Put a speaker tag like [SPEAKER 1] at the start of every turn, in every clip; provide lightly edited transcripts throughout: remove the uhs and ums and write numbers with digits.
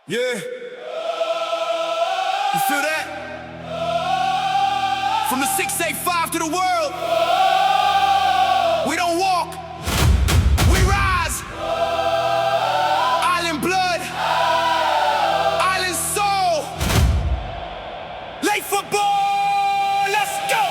[SPEAKER 1] Yeah. You feel that? From the 685 to the world, we don't walk, we rise. Island blood, island soul. Lifaboy, let's go.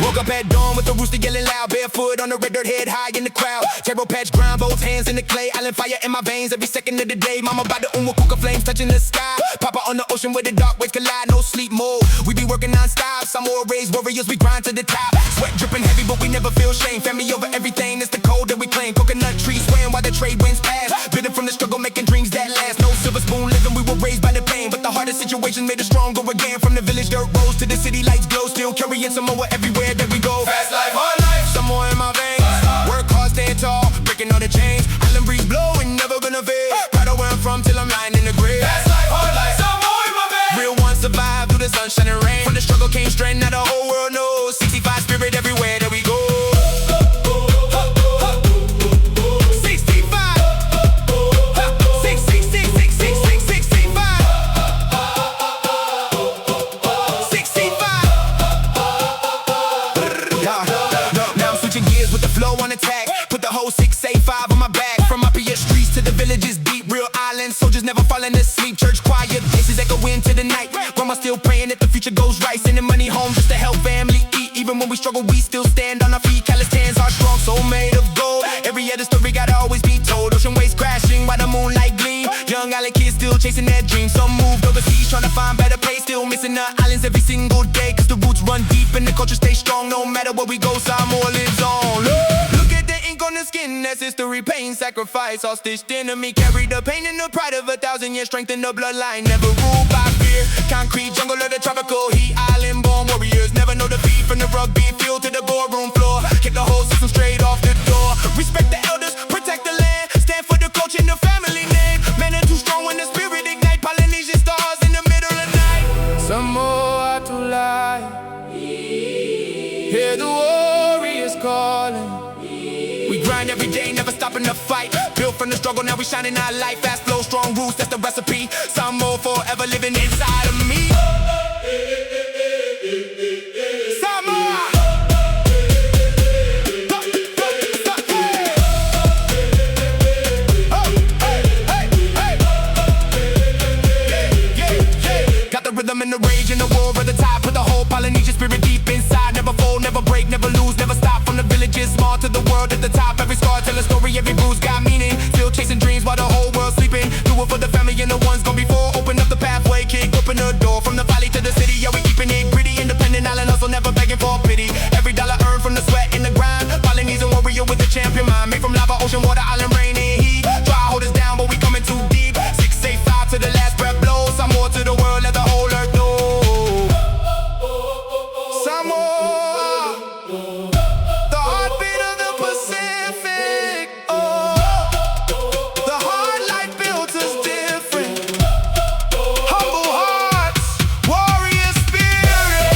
[SPEAKER 1] Woke up at dawn with the rooster yelling loud, barefoot on the red dirt, head high in the crowd. Table patch ground, both hands in the clay, island fire in my veins every second of the day. Mama by the kuka flames touching the sky. Papa on the ocean where the dark waves collide, no sleep mode. We be working non-stop, Samoa raised warriors, we grind to the top. Sweat dripping heavy, but we never feel shame. Family over everything, it's the code that we claim. Coconut trees swaying while the trade winds pass. Bitter from the struggle, making dreams that last. No silver spoon living, we were raised by the pain, but the hardest situations made us stronger again. From the village dirt roads to the city lights glow, still carrying Samoa everywhere that we go.
[SPEAKER 2] Fast life, hard life,
[SPEAKER 1] Samoa in my veins. Work hard, stand tall, breaking all the chains. Island breeze blowing, never gonna fade. Proud of where I'm from till I'm lying in the grave.
[SPEAKER 2] fast life, hard life, Samoa in my veins.
[SPEAKER 1] Real ones survive through the sunshine and rain. From the struggle came strength, now the whole world knows. 65 spirit everywhere that we go. 65. 65. Now I'm switching gears with the flow on attack. Put the whole 685 on my back. From my PS streets to the villages deep. Real island soldiers never falling asleep. Church choir, voices echo into the night. Grandma still praying that the future goes right. Sending money home just to help family eat. Even when we struggle, we still stand on our feet. Callous hands are strong, so made of gold. Every other story gotta always be told. Ocean waves crashing while the moonlight gleam. Young island kids still chasing that dream. Some moved overseas trying to find better place. Still missing the islands every single day. Cause the roots run deep and the culture stays strong. No matter where we go, Samoa lives on. Look at the ink on the skin, that's history, pain, sacrifice. All stitched into me, carry the pain and the pride of 1,000 years. Strength in the bloodline, never ruled by fear. Concrete jungle of the tropical heat, island born warriors. Never know defeat from the rugby field to the boardroom floor. Kick the whole system straight off the door. Respect the elders, protect the land. Stand for the culture and the family name. Men are too strong when the spirit ignite. Polynesian stars in the middle of the night. Samoa to lie. Hear the warriors calling. We grind every day, never stopping to fight. Built from the struggle, now we shining our light. Fast flow, strong roots, that's the recipe. Samoa forever living inside of me. Samoa! Got the rhythm and the rage and the war of the tide. Put the whole Polynesian spirit deep inside. Never fold, never break, never lose, never stop. From the villages small to the world at the top. Every scar tell a story, every bruise got meaning. Still chasing dreams while the whole world's sleeping. Do it for the family and the ones gone before. Open up the pathway, kick open the door. From the valley to the city, yeah, we keeping it gritty. Independent island hustle, never begging for pity. Every dollar earned from the sweat and the grind. Polynesian warrior with a champion mind. Made from lava, ocean, water, island, rain, and heat. Try hold us down, but we coming too deep. 685 to the last breath blows. Samoa to the world, let the whole earth know. Samoa, the heartbeat of the Pacific. Oh, the hard life built us different. Humble hearts, warrior spirit.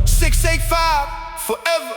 [SPEAKER 1] 685 forever.